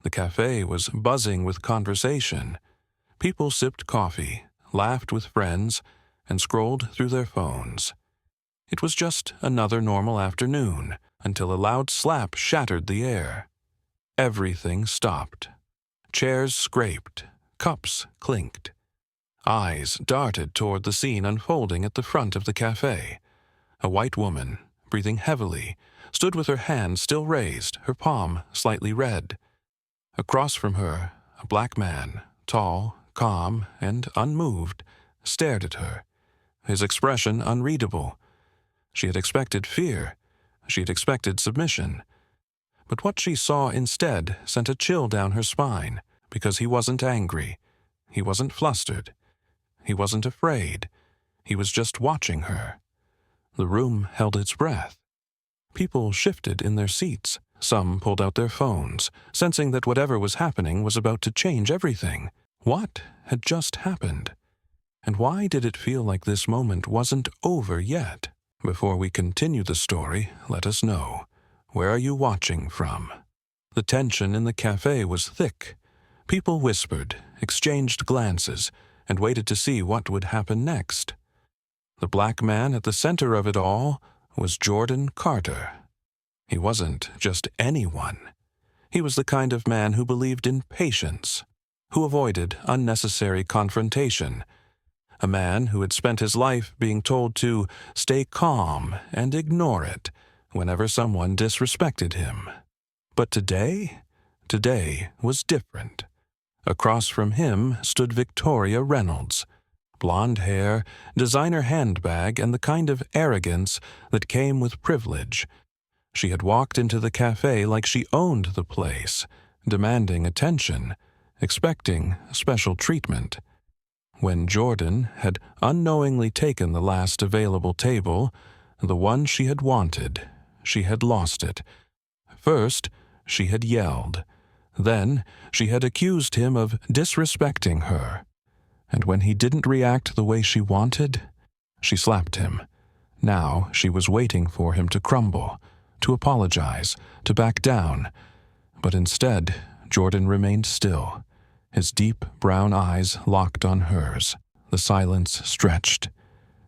The cafe was buzzing with conversation. People sipped coffee, laughed with friends, and scrolled through their phones. It was just another normal afternoon until a loud slap shattered the air. Everything stopped. Chairs scraped, cups clinked. Eyes darted toward the scene unfolding at the front of the cafe. A white woman, breathing heavily, stood with her hand still raised, her palm slightly red. Across from her, a black man, tall, calm, and unmoved, stared at her, his expression unreadable. She had expected fear. She had expected submission. But what she saw instead sent a chill down her spine, because he wasn't angry. He wasn't flustered. He wasn't afraid. He was just watching her. The room held its breath. People shifted in their seats. Some pulled out their phones, sensing that whatever was happening was about to change everything. What had just happened? And why did it feel like this moment wasn't over yet? Before we continue the story, let us know. Where are you watching from? The tension in the cafe was thick. People whispered, exchanged glances, and waited to see what would happen next. The black man at the center of it all was Jordan Carter. He wasn't just anyone. He was the kind of man who believed in patience, who avoided unnecessary confrontation, a man who had spent his life being told to stay calm and ignore it whenever someone disrespected him. But today was different. Across from him stood Victoria Reynolds. Blonde hair, designer handbag, and the kind of arrogance that came with privilege. She had walked into the cafe like she owned the place, demanding attention, expecting special treatment. When Jordan had unknowingly taken the last available table, the one she had wanted, she had lost it. First, she had yelled. Then, she had accused him of disrespecting her. And when he didn't react the way she wanted, she slapped him. Now she was waiting for him to crumble, to apologize, to back down. But instead, Jordan remained still, his deep brown eyes locked on hers. The silence stretched,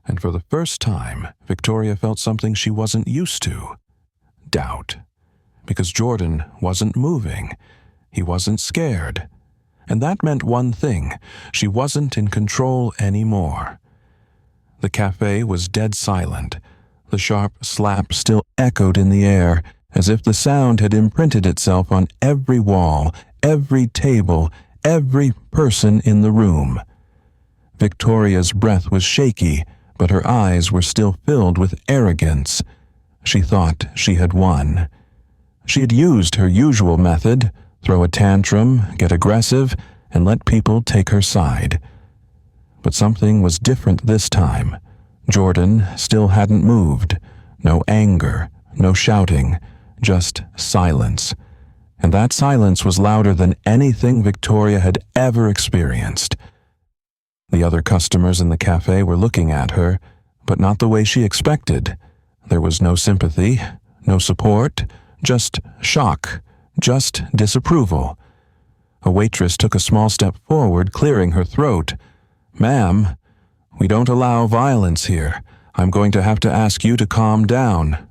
and for the first time, Victoria felt something she wasn't used to. Doubt. Because Jordan wasn't moving. He wasn't scared. And that meant one thing: she wasn't in control anymore. The cafe was dead silent. The sharp slap still echoed in the air, as if the sound had imprinted itself on every wall, every table, every person in the room. Victoria's breath was shaky, but her eyes were still filled with arrogance. She thought she had won. She had used her usual method: throw a tantrum, get aggressive, and let people take her side. But something was different this time. Jordan still hadn't moved. No anger, no shouting, just silence. And that silence was louder than anything Victoria had ever experienced. The other customers in the cafe were looking at her, but not the way she expected. There was no sympathy, no support, just shock, just disapproval. A waitress took a small step forward, clearing her throat. "Ma'am, we don't allow violence here. I'm going to have to ask you to calm down."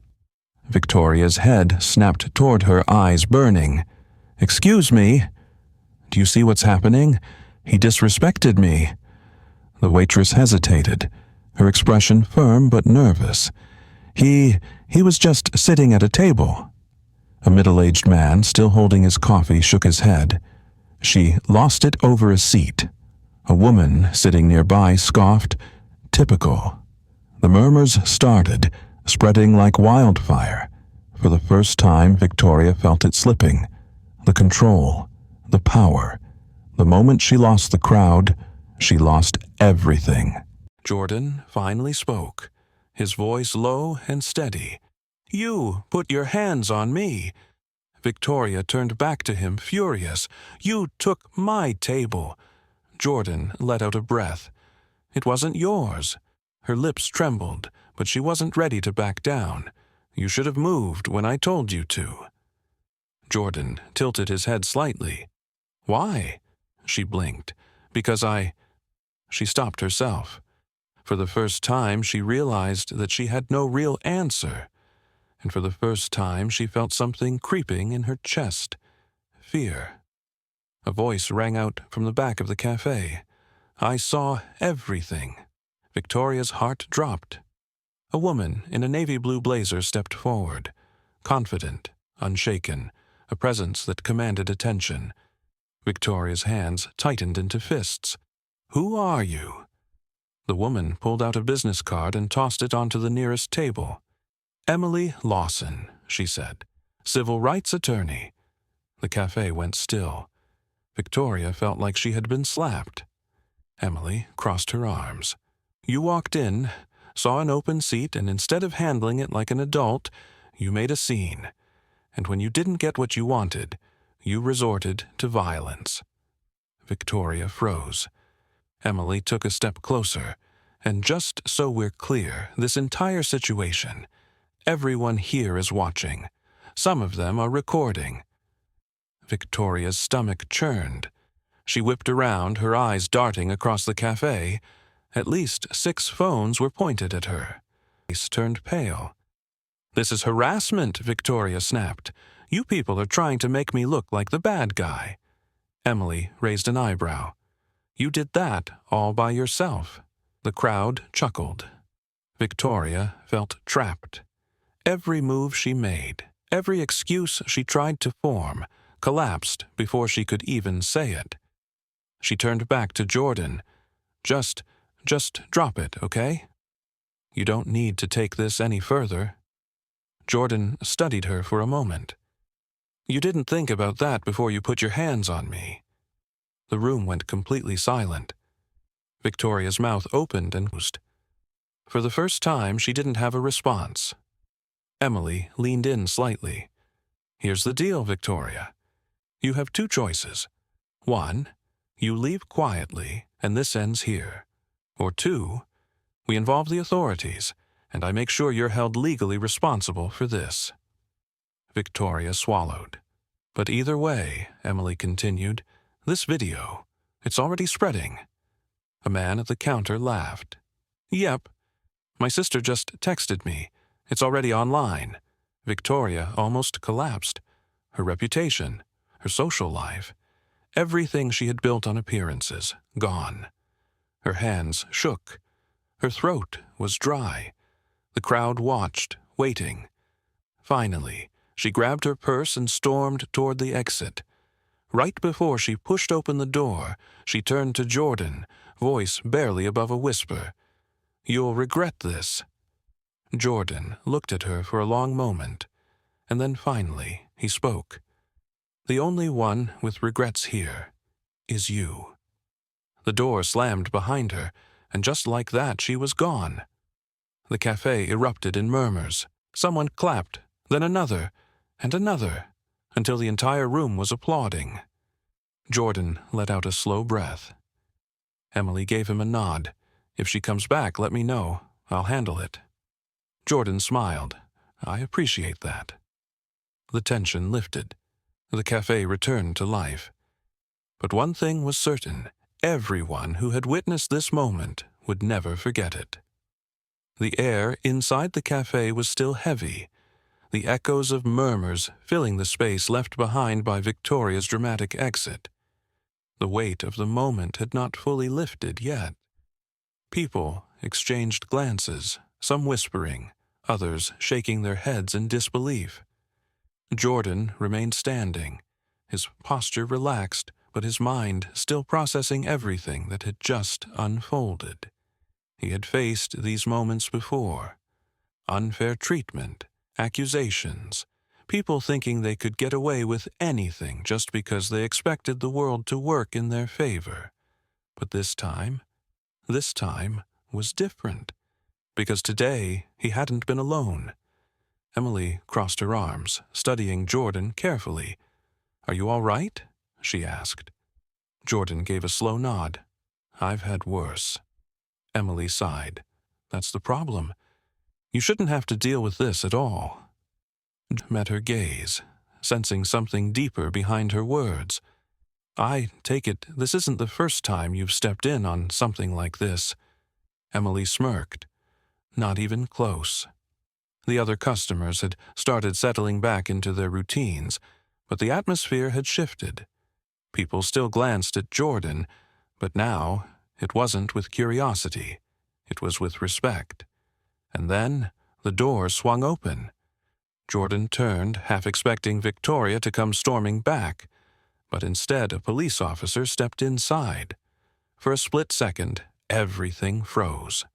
Victoria's head snapped toward her, eyes burning. "Excuse me? Do you see what's happening? He disrespected me." The waitress hesitated, her expression firm but nervous. He was just sitting at a table." A middle-aged man, still holding his coffee, shook his head. She lost it over a seat. A woman sitting nearby scoffed, "Typical." The murmurs started, spreading like wildfire. For the first time, Victoria felt it slipping. The control, the power. The moment she lost the crowd, she lost everything. Jordan finally spoke, his voice low and steady. "You put your hands on me." Victoria turned back to him, furious. "You took my table." Jordan let out a breath. "It wasn't yours." Her lips trembled, but she wasn't ready to back down. "You should have moved when I told you to." Jordan tilted his head slightly. Why? She blinked. Because She stopped herself. For the first time, she realized that she had no real answer, and for the first time she felt something creeping in her chest. Fear. A voice rang out from the back of the cafe. I saw everything. Victoria's heart dropped. A woman in a navy blue blazer stepped forward, confident, unshaken, a presence that commanded attention. Victoria's hands tightened into fists. Who are you? The woman pulled out a business card and tossed it onto the nearest table. Emily Lawson, she said, civil rights attorney. The cafe went still. Victoria felt like she had been slapped. Emily crossed her arms. You walked in, saw an open seat, and instead of handling it like an adult, you made a scene. And when you didn't get what you wanted, you resorted to violence. Victoria froze. Emily took a step closer. And just so we're clear, this entire situation, everyone here is watching. Some of them are recording. Victoria's stomach churned. She whipped around, her eyes darting across the cafe. At least 6 phones were pointed at her. Her face turned pale. This is harassment, Victoria snapped. You people are trying to make me look like the bad guy. Emily raised an eyebrow. You did that all by yourself. The crowd chuckled. Victoria felt trapped. Every move she made, every excuse she tried to form, collapsed before she could even say it. She turned back to Jordan. Just drop it, okay? You don't need to take this any further. Jordan studied her for a moment. You didn't think about that before you put your hands on me. The room went completely silent. Victoria's mouth opened and closed. For the first time, she didn't have a response. Emily leaned in slightly. Here's the deal, Victoria. You have 2 choices. 1, you leave quietly, and this ends here. Or 2, we involve the authorities, and I make sure you're held legally responsible for this. Victoria swallowed. But either way, Emily continued, this video, it's already spreading. A man at the counter laughed. Yep. My sister just texted me. It's already online. Victoria almost collapsed. Her reputation, her social life, everything she had built on appearances, gone. Her hands shook. Her throat was dry. The crowd watched, waiting. Finally, she grabbed her purse and stormed toward the exit. Right before she pushed open the door, she turned to Jordan, voice barely above a whisper. You'll regret this. Jordan looked at her for a long moment, and then finally he spoke. The only one with regrets here is you. The door slammed behind her, and just like that she was gone. The cafe erupted in murmurs. Someone clapped, then another, and another, until the entire room was applauding. Jordan let out a slow breath. Emily gave him a nod. If she comes back, let me know. I'll handle it. Jordan smiled. I appreciate that. The tension lifted. The cafe returned to life. But one thing was certain. Everyone who had witnessed this moment would never forget it. The air inside the cafe was still heavy, the echoes of murmurs filling the space left behind by Victoria's dramatic exit. The weight of the moment had not fully lifted yet. People exchanged glances, some whispering, others shaking their heads in disbelief. Jordan remained standing, his posture relaxed, but his mind still processing everything that had just unfolded. He had faced these moments before. Unfair treatment, accusations, people thinking they could get away with anything just because they expected the world to work in their favor. But this time was different, because today he hadn't been alone. Emily crossed her arms, studying Jordan carefully. Are you all right? She asked. Jordan gave a slow nod. I've had worse. Emily sighed. That's the problem. You shouldn't have to deal with this at all. Met her gaze, sensing something deeper behind her words. "I take it this isn't the first time you've stepped in on something like this." Emily smirked. "Not even close." The other customers had started settling back into their routines, but the atmosphere had shifted. People still glanced at Jordan, but now it wasn't with curiosity. It was with respect. And then the door swung open. Jordan turned, half expecting Victoria to come storming back, but instead a police officer stepped inside. For a split second, everything froze.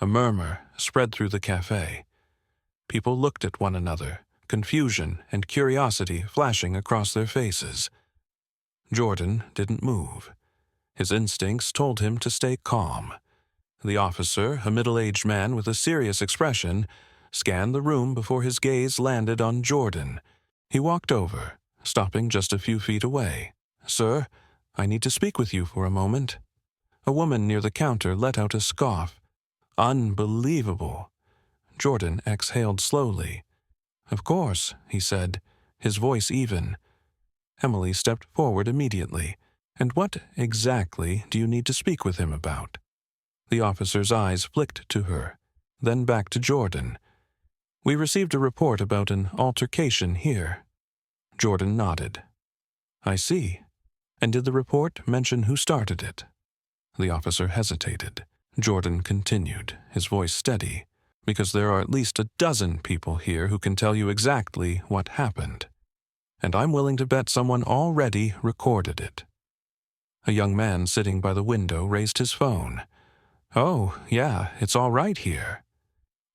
A murmur spread through the cafe. People looked at one another, confusion and curiosity flashing across their faces. Jordan didn't move. His instincts told him to stay calm. The officer, a middle-aged man with a serious expression, scanned the room before his gaze landed on Jordan. He walked over, stopping just a few feet away. "Sir, I need to speak with you for a moment." A woman near the counter let out a scoff. "Unbelievable." Jordan exhaled slowly. "Of course," he said, his voice even. Emily stepped forward immediately. "And what exactly do you need to speak with him about?" The officer's eyes flicked to her, then back to Jordan. "We received a report about an altercation here." Jordan nodded. "I see. And did the report mention who started it?" The officer hesitated. Jordan continued, his voice steady, "Because there are at least a dozen people here who can tell you exactly what happened. And I'm willing to bet someone already recorded it." A young man sitting by the window raised his phone. "Oh, yeah, it's all right here."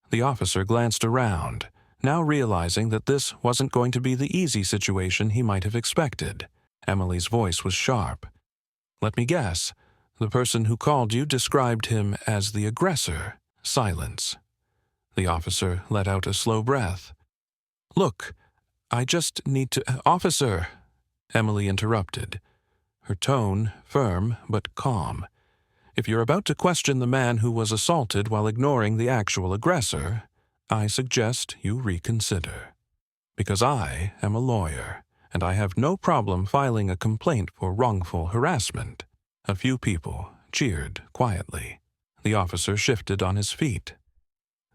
The officer glanced around, now realizing that this wasn't going to be the easy situation he might have expected. Emily's voice was sharp. "Let me guess. The person who called you described him as the aggressor." Silence. The officer let out a slow breath. "Look, I just need to—" "Officer!" Emily interrupted, her tone firm but calm. "If you're about to question the man who was assaulted while ignoring the actual aggressor, I suggest you reconsider. Because I am a lawyer, and I have no problem filing a complaint for wrongful harassment." A few people cheered quietly. The officer shifted on his feet.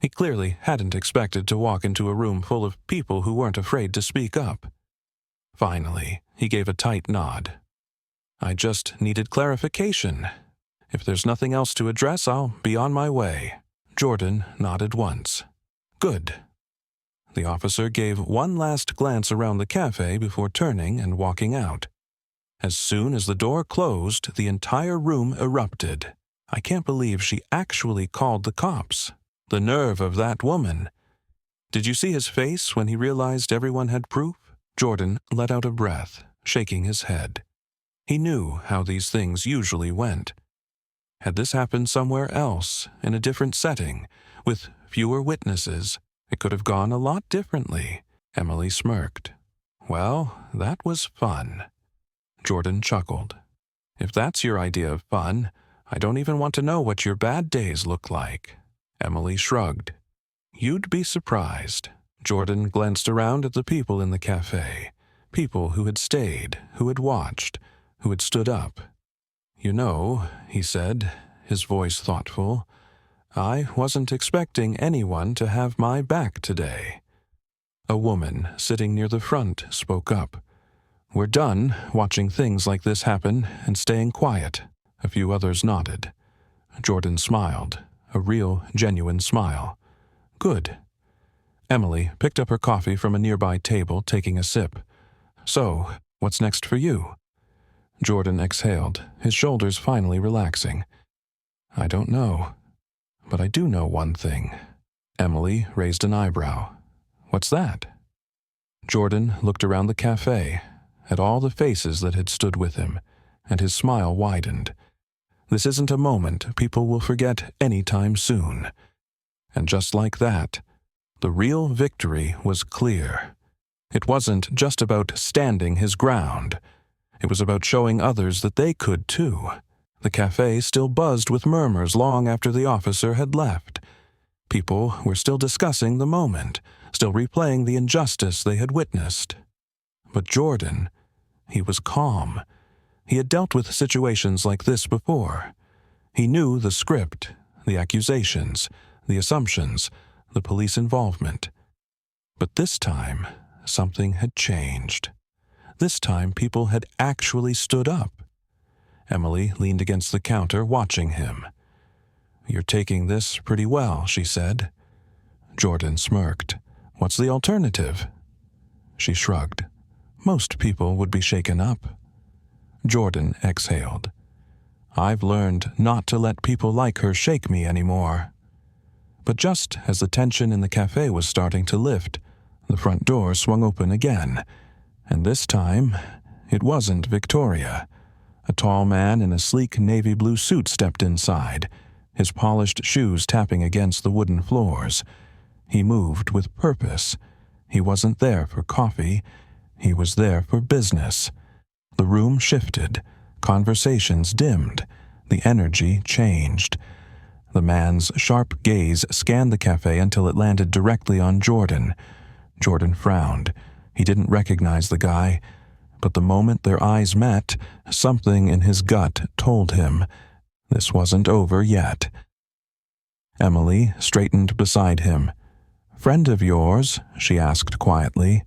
He clearly hadn't expected to walk into a room full of people who weren't afraid to speak up. Finally, he gave a tight nod. "I just needed clarification. If there's nothing else to address, I'll be on my way." Jordan nodded once. "Good." The officer gave one last glance around the cafe before turning and walking out. As soon as the door closed, the entire room erupted. "I can't believe she actually called the cops. The nerve of that woman." "Did you see his face when he realized everyone had proof?" Jordan let out a breath, shaking his head. He knew how these things usually went. Had this happened somewhere else, in a different setting, with fewer witnesses, it could have gone a lot differently. Emily smirked. "Well, that was fun." Jordan chuckled. "If that's your idea of fun, I don't even want to know what your bad days look like." Emily shrugged. "You'd be surprised." Jordan glanced around at the people in the cafe, people who had stayed, who had watched, who had stood up. "You know," he said, his voice thoughtful, "I wasn't expecting anyone to have my back today." A woman sitting near the front spoke up. "We're done watching things like this happen and staying quiet." A few others nodded. Jordan smiled, a real, genuine smile. "Good." Emily picked up her coffee from a nearby table, taking a sip. "So, what's next for you?" Jordan exhaled, his shoulders finally relaxing. "I don't know. But I do know one thing." Emily raised an eyebrow. "What's that?" Jordan looked around the cafe, at all the faces that had stood with him, and his smile widened. This isn't a moment people will forget anytime soon. And just like that, the real victory was clear. It wasn't just about standing his ground. It was about showing others that they could too. The cafe still buzzed with murmurs long after the officer had left. People were still discussing the moment, still replaying the injustice they had witnessed. But Jordan, he was calm. He had dealt with situations like this before. He knew the script, the accusations, the assumptions, the police involvement. But this time, something had changed. This time, people had actually stood up. Emily leaned against the counter, watching him. "You're taking this pretty well," she said. Jordan smirked. "What's the alternative?" She shrugged. "Most people would be shaken up." Jordan exhaled. "I've learned not to let people like her shake me anymore." But just as the tension in the cafe was starting to lift, the front door swung open again, and this time it wasn't Victoria. A tall man in a sleek navy blue suit stepped inside, his polished shoes tapping against the wooden floors. He moved with purpose. He wasn't there for coffee. He was there for business. The room shifted. Conversations dimmed. The energy changed. The man's sharp gaze scanned the cafe until it landed directly on Jordan. Jordan frowned. He didn't recognize the guy, but the moment their eyes met, something in his gut told him this wasn't over yet. Emily straightened beside him. "Friend of yours?" she asked quietly.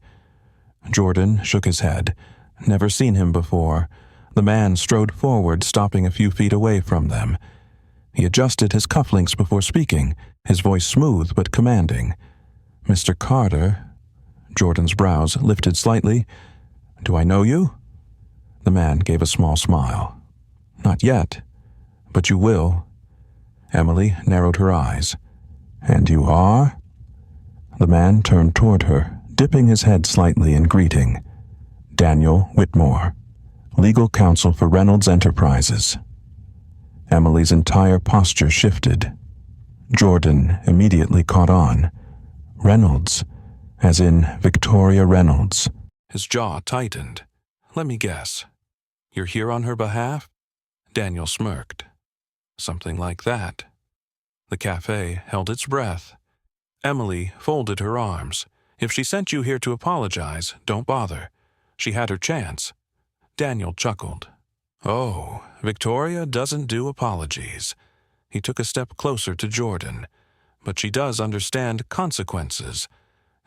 Jordan shook his head. Never seen him before. The man strode forward, stopping a few feet away from them. He adjusted his cufflinks before speaking, his voice smooth but commanding. "Mr. Carter?" Jordan's brows lifted slightly. "Do I know you?" The man gave a small smile. "Not yet, but you will." Emily narrowed her eyes. "And you are?" The man turned toward her, dipping his head slightly in greeting. "Daniel Whitmore, legal counsel for Reynolds Enterprises." Emily's entire posture shifted. Jordan immediately caught on. "Reynolds, as in Victoria Reynolds." His jaw tightened. "Let me guess. You're here on her behalf?" Daniel smirked. "Something like that." The cafe held its breath. Emily folded her arms. "If she sent you here to apologize, don't bother. She had her chance." Daniel chuckled. "Oh, Victoria doesn't do apologies." He took a step closer to Jordan. "But she does understand consequences.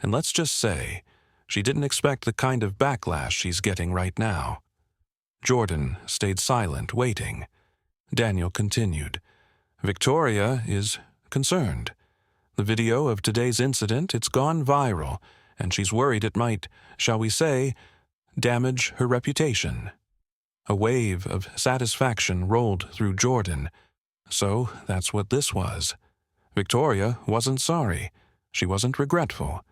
And let's just say, she didn't expect the kind of backlash she's getting right now." Jordan stayed silent, waiting. Daniel continued. "Victoria is concerned. The video of today's incident, it's gone viral, and she's worried it might, shall we say, damage her reputation." A wave of satisfaction rolled through Jordan. So that's what this was. Victoria wasn't sorry. She wasn't regretful.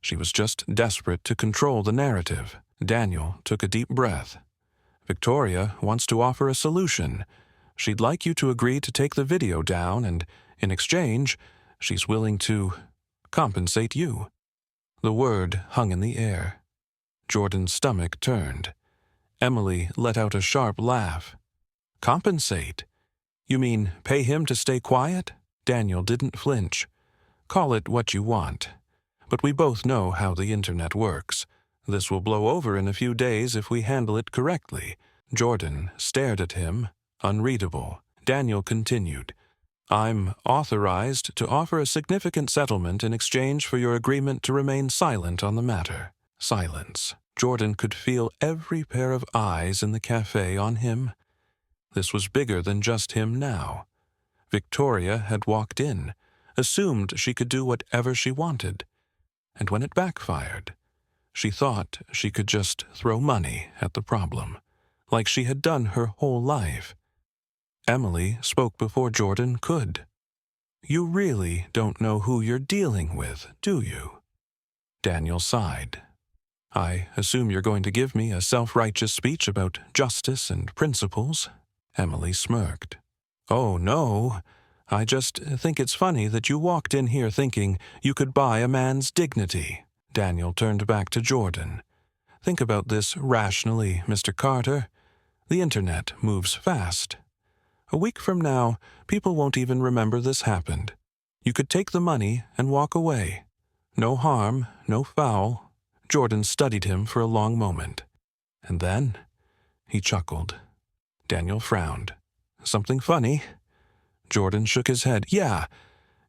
She was just desperate to control the narrative. Daniel took a deep breath. "Victoria wants to offer a solution. She'd like you to agree to take the video down, and in exchange, she's willing to compensate you." The word hung in the air. Jordan's stomach turned. Emily let out a sharp laugh. "Compensate? You mean pay him to stay quiet?" Daniel didn't flinch. "Call it what you want. But we both know how the internet works. This will blow over in a few days if we handle it correctly." Jordan stared at him, unreadable. Daniel continued. "I'm authorized to offer a significant settlement in exchange for your agreement to remain silent on the matter." Silence. Jordan could feel every pair of eyes in the cafe on him. This was bigger than just him now. Victoria had walked in, assumed she could do whatever she wanted. And when it backfired, she thought she could just throw money at the problem, like she had done her whole life. Emily spoke before Jordan could. "You really don't know who you're dealing with, do you?" Daniel sighed. "I assume you're going to give me a self-righteous speech about justice and principles." Emily smirked. "Oh, no. I just think it's funny that you walked in here thinking you could buy a man's dignity." Daniel turned back to Jordan. "Think about this rationally, Mr. Carter. The internet moves fast. A week from now, people won't even remember this happened. You could take the money and walk away. No harm, no foul, Jordan studied him for a long moment. And then he chuckled. Daniel frowned. Something funny? Jordan shook his head. Yeah,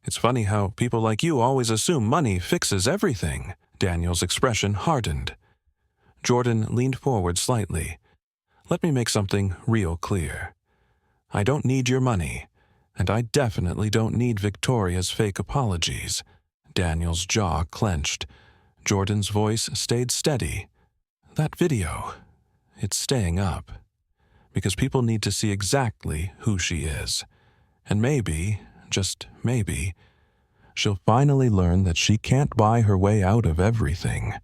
it's funny how people like you always assume money fixes everything. Daniel's expression hardened. Jordan leaned forward slightly. Let me make something real clear. I don't need your money, and I definitely don't need Victoria's fake apologies. Daniel's jaw clenched. Jordan's voice stayed steady. That video, it's staying up. Because people need to see exactly who she is. And maybe, just maybe, she'll finally learn that she can't buy her way out of everything.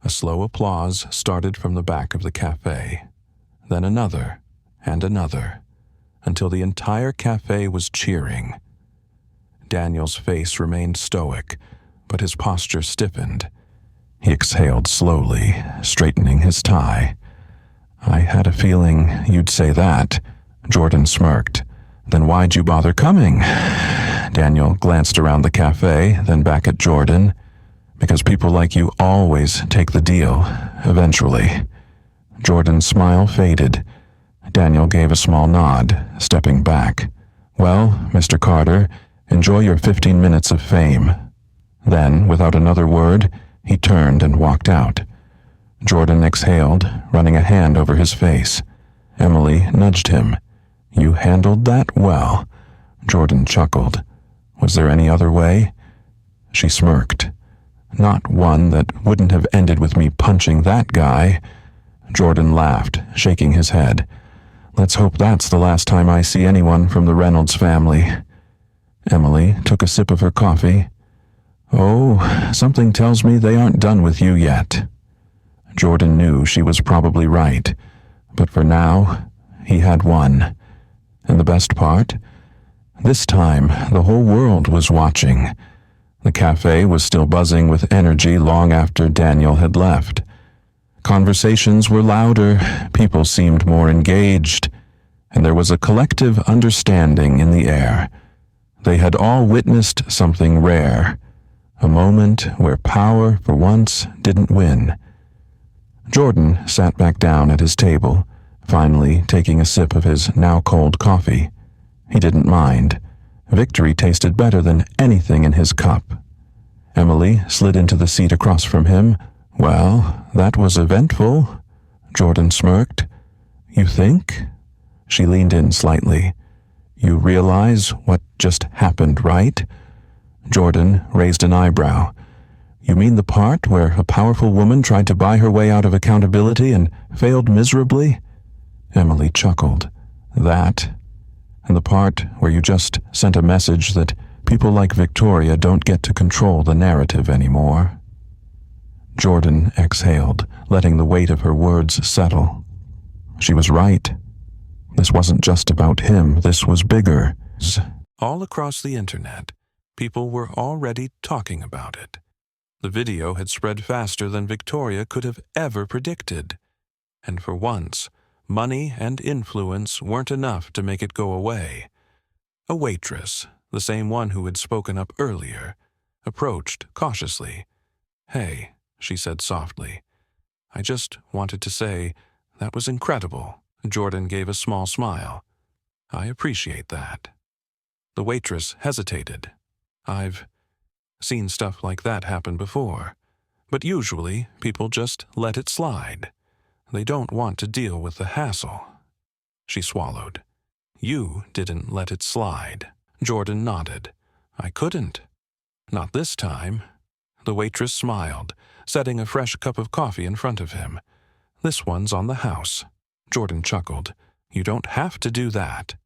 A slow applause started from the back of the cafe. Then another, and another, until the entire cafe was cheering. Daniel's face remained stoic, but his posture stiffened. He exhaled slowly, straightening his tie. I had a feeling you'd say that. Jordan smirked. Then why'd you bother coming? Daniel glanced around the cafe, then back at Jordan. Because people like you always take the deal, eventually. Jordan's smile faded. Daniel gave a small nod, stepping back. Well, Mr. Carter, enjoy your 15 minutes of fame. Then, without another word, he turned and walked out. Jordan exhaled, running a hand over his face. Emily nudged him. You handled that well. Jordan chuckled. Was there any other way? She smirked. Not one that wouldn't have ended with me punching that guy. Jordan laughed, shaking his head. Let's hope that's the last time I see anyone from the Reynolds family. Emily took a sip of her coffee. Oh, something tells me they aren't done with you yet. Jordan knew she was probably right, but for now, he had won. And the best part? This time, the whole world was watching. The cafe was still buzzing with energy long after Daniel had left. Conversations were louder, people seemed more engaged, and there was a collective understanding in the air. They had all witnessed something rare, a moment where power, for once, didn't win. Jordan sat back down at his table, finally taking a sip of his now-cold coffee. He didn't mind. Victory tasted better than anything in his cup. Emily slid into the seat across from him. Well, that was eventful. Jordan smirked. You think? She leaned in slightly. You realize what just happened, right? Jordan raised an eyebrow. You mean the part where a powerful woman tried to buy her way out of accountability and failed miserably? Emily chuckled. That, and the part where you just sent a message that people like Victoria don't get to control the narrative anymore. Jordan exhaled, letting the weight of her words settle. She was right. This wasn't just about him, this was bigger. All across the internet, people were already talking about it. The video had spread faster than Victoria could have ever predicted. And for once, money and influence weren't enough to make it go away. A waitress, the same one who had spoken up earlier, approached cautiously. Hey, she said softly. I just wanted to say, that was incredible. Jordan gave a small smile. I appreciate that. The waitress hesitated. I've seen stuff like that happen before, but usually people just let it slide. They don't want to deal with the hassle. She swallowed. You didn't let it slide. Jordan nodded. I couldn't. Not this time. The waitress smiled, setting a fresh cup of coffee in front of him. This one's on the house. Jordan chuckled. You don't have to do that.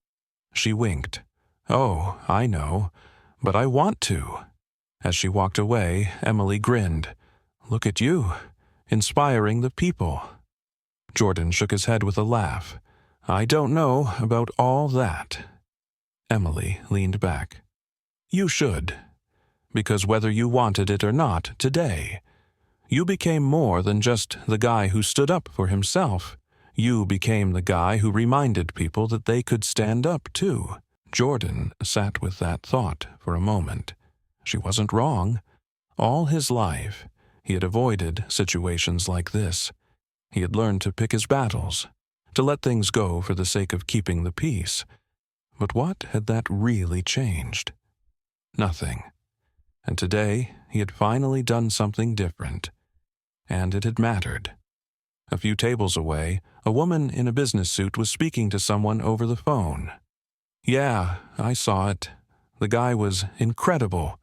She winked. Oh, I know, but I want to. As she walked away, Emily grinned. Look at you, inspiring the people. Jordan shook his head with a laugh. I don't know about all that. Emily leaned back. You should, because whether you wanted it or not today, you became more than just the guy who stood up for himself. You became the guy who reminded people that they could stand up too. Jordan sat with that thought for a moment. She wasn't wrong. All his life, He had avoided situations like this. He had learned to pick his battles, to let things go for the sake of keeping the peace. But what had that really changed? Nothing. And today, he had finally done something different. And it had mattered. A few tables away, a woman in a business suit was speaking to someone over the phone. "Yeah, I saw it. The guy was incredible.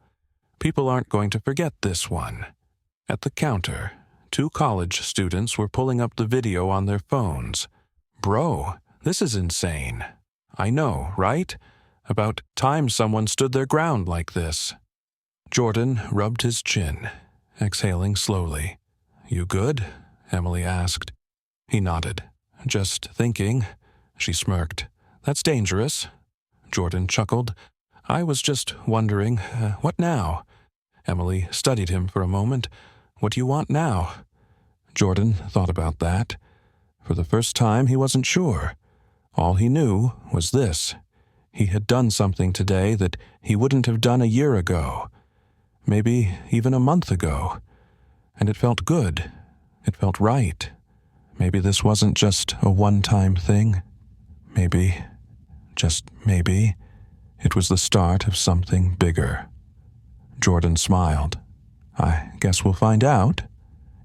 People aren't going to forget this one." At the counter, 2 college students were pulling up the video on their phones. "Bro, this is insane." "I know, right? About time someone stood their ground like this." Jordan rubbed his chin, exhaling slowly. "You good?" Emily asked. He nodded. "Just thinking." She smirked. "That's dangerous." Jordan chuckled. "I was just wondering, what now?" Emily studied him for a moment. "What do you want now?" Jordan thought about that. For the first time, he wasn't sure. All he knew was this. He had done something today that he wouldn't have done a year ago. Maybe even a month ago. And it felt good. It felt right. Maybe this wasn't just a one-time thing. Maybe, just maybe, it was the start of something bigger. Jordan smiled. "I guess we'll find out."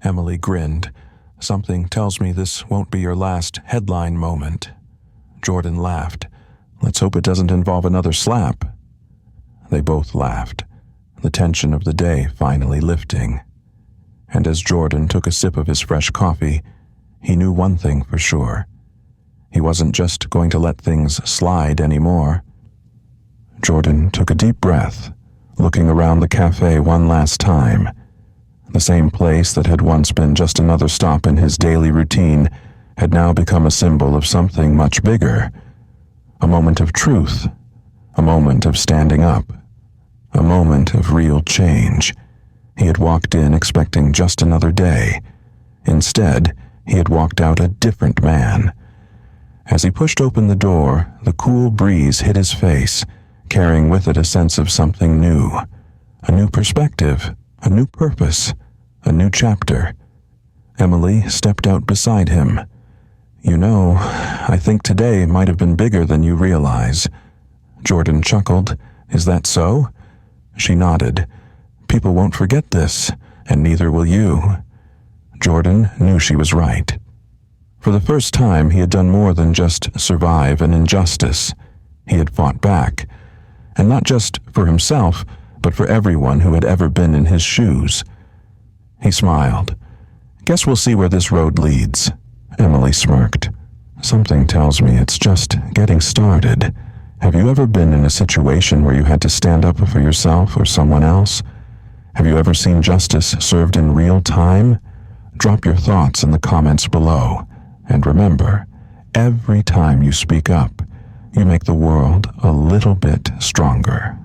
Emily grinned. "Something tells me this won't be your last headline moment." Jordan laughed. "Let's hope it doesn't involve another slap." They both laughed, the tension of the day finally lifting. And as Jordan took a sip of his fresh coffee, he knew one thing for sure. He wasn't just going to let things slide anymore. Jordan took a deep breath, looking around the cafe one last time. The same place that had once been just another stop in his daily routine had now become a symbol of something much bigger. A moment of truth, a moment of standing up, a moment of real change. He had walked in expecting just another day. Instead, he had walked out a different man. As he pushed open the door, the cool breeze hit his face, carrying with it a sense of something new. A new perspective, a new purpose, a new chapter. Emily stepped out beside him. "You know, I think today might have been bigger than you realize." Jordan chuckled. "Is that so?" She nodded. "People won't forget this, and neither will you." Jordan knew she was right. For the first time, he had done more than just survive an injustice. He had fought back. And not just for himself, but for everyone who had ever been in his shoes. He smiled. "Guess we'll see where this road leads." Emily smirked. "Something tells me it's just getting started." Have you ever been in a situation where you had to stand up for yourself or someone else? Have you ever seen justice served in real time? Drop your thoughts in the comments below. And remember, every time you speak up, you make the world a little bit stronger.